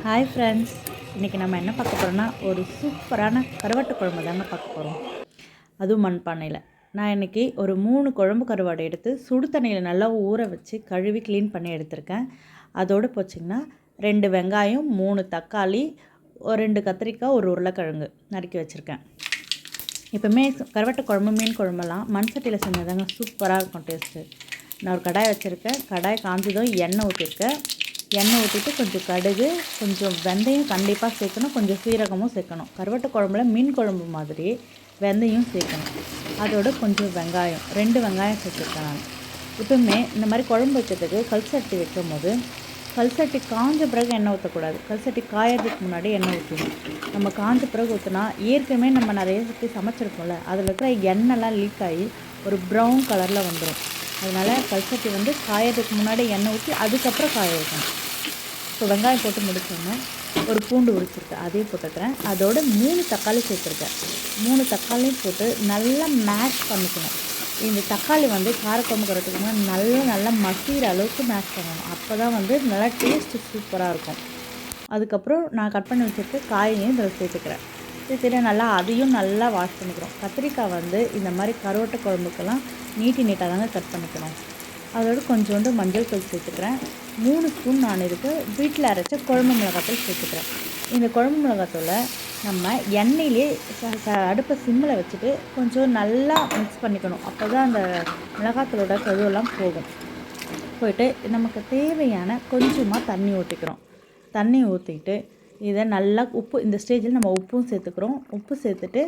Hi friends, இன்றைக்கி நம்ம என்ன பார்க்க போகிறோன்னா ஒரு சூப்பரான கருவாட்டு குழம்பு தாங்க பார்க்க போகிறோம். அதுவும் மண்பானையில். நான் இன்றைக்கி ஒரு 3 குழம்பு கருவாடு எடுத்து சுடு தண்ணியில் நல்லா ஊற வச்சு கழுவி க்ளீன் பண்ணி எடுத்திருக்கேன். அதோடு போச்சிங்கன்னா 2 வெங்காயம், 3 தக்காளி, ஒரு 2 கத்திரிக்காய், ஒரு உருளைக்கிழங்கு நறுக்கி வச்சுருக்கேன். எப்போவுமே கருவாட்டு குழம்பு, மீன் குழம்பெல்லாம் மண் சட்டியில் செஞ்சதாங்க சூப்பராக இருக்கும் டேஸ்ட்டு. நான் ஒரு கடாய் வச்சுருக்கேன். கடாய் காஞ்சதும் எண்ணெய் ஊற்றிருக்கேன். எண்ணெய் ஊற்றிட்டு கொஞ்சம் கடுகு, கொஞ்சம் வெந்தயம் கண்டிப்பாக சேர்க்கணும், கொஞ்சம் சீரகமும் சேர்க்கணும். கருவாட்டு குழம்புல மீன் குழம்பு மாதிரி வெந்தயம் சேர்க்கணும். அதோட கொஞ்சம் வெங்காயம், 2 வெங்காயம் சேர்த்துருக்கேன் நான். எப்பவுமே இந்த மாதிரி குழம்பு வைக்கிறதுக்கு கல் சட்டி வைக்கும் போது கல் சட்டி காஞ்ச பிறகு எண்ணெய் ஊற்றக்கூடாது. கல் சட்டி காயறதுக்கு முன்னாடி எண்ணெய் ஊற்றணும். நம்ம காஞ்ச பிறகு ஊற்றினா ஏற்கனவே நம்ம நிறைய சுற்றி சமைச்சிருக்கோம்ல, அதில் இருக்கிற எண்ணெய்லாம் லீக் ஆகி ஒரு ப்ரௌன் கலரில் வந்துடும். அதனால் கல்சட்டி காயறதுக்கு முன்னாடி எண்ணெய் ஊற்றி அதுக்கப்புறம் காய வைக்கணும். இப்போ வெங்காயம் போட்டு முடிச்சோன்னா ஒரு பூண்டு உரிச்சிருக்கேன், அதையும் போட்டுக்கிறேன். அதோட 3 தக்காளி சேர்த்துருக்கேன். 3 தக்காளியும் போட்டு நல்லா மேஷ் பண்ணிக்கணும். இந்த தக்காளி காரக்குழம்பு கறதுக்கு நல்லா மசிகிற அளவுக்கு மேஷ் பண்ணணும். அப்போ தான் நல்லா டேஸ்ட்டு சூப்பராக இருக்கும். அதுக்கப்புறம் நான் கட் பண்ணி வச்சுருக்க காயையும் இதில் சேர்த்துக்கிறேன். சேர்த்துட்டு நல்லா அதையும் நல்லா வாஷ் பண்ணிக்கிறோம். கத்திரிக்காய் இந்த மாதிரி கருவாட்டு குழம்புக்கெல்லாம் நீட்டாக தாங்க கட் பண்ணிக்கணும். அதோடு கொஞ்சோண்டு மஞ்சள் தூள் சேர்த்துக்கிறேன். 3 ஸ்பூன் நான் இதுக்கு வீட்டில் அரைச்ச குழம்பு மிளகாத்தூள் சேர்த்துக்கிறேன். இந்த குழம்பு மிளகாத்தூளை நம்ம எண்ணெயிலே அடுப்பை சிம்மில் வச்சுட்டு கொஞ்சம் நல்லா மிக்ஸ் பண்ணிக்கணும். அப்போ தான் அந்த மிளகாத்தூளோட கழுவெல்லாம் போயிட்டு நமக்கு தேவையான கொஞ்சமாக தண்ணி ஊற்றிக்கிறோம். தண்ணி ஊற்றிட்டு இதை நல்லா இந்த ஸ்டேஜில் நம்ம உப்பும் சேர்த்துக்கிறோம். உப்பு சேர்த்துட்டு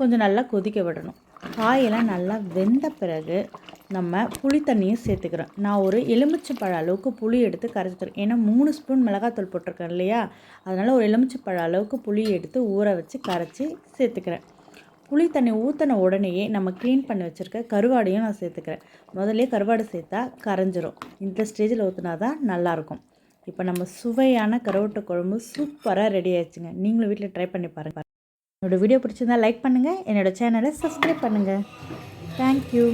கொஞ்சம் நல்லா கொதிக்க விடணும். காயெல்லாம் நல்லா வெந்த பிறகு நம்ம புளி தண்ணியும் சேர்த்துக்கிறோம். நான் ஒரு எலுமிச்சைப்பழ அளவுக்கு புளி எடுத்து கரைச்சிக்கிறேன். ஏன்னா 3 ஸ்பூன் மிளகாத்தூள் போட்டிருக்கேன் இல்லையா, அதனால் ஒரு எலுமிச்சைப்பழ அளவுக்கு புளி எடுத்து ஊற வச்சு கரைச்சி சேர்த்துக்கிறேன். புளி தண்ணி ஊற்றின உடனேயே நம்ம க்ளீன் பண்ணி வச்சுருக்க கருவாடையும் நான் சேர்த்துக்கிறேன். முதல்ல கருவாடு சேர்த்தா கரைஞ்சிரும். இந்த ஸ்டேஜில் ஊற்றினா தான் நல்லாயிருக்கும். இப்போ நம்ம சுவையான கருவாட்டு குழம்பு சூப்பராக ரெடி ஆயிடுச்சுங்க. நீங்களும் வீட்டில் ட்ரை பண்ணி பாருங்கள். என்னோடய வீடியோ பிடிச்சிருந்தால் லைக் பண்ணுங்கள், என்னோடய சேனலை சப்ஸ்கிரைப் பண்ணுங்கள். தேங்க்யூ.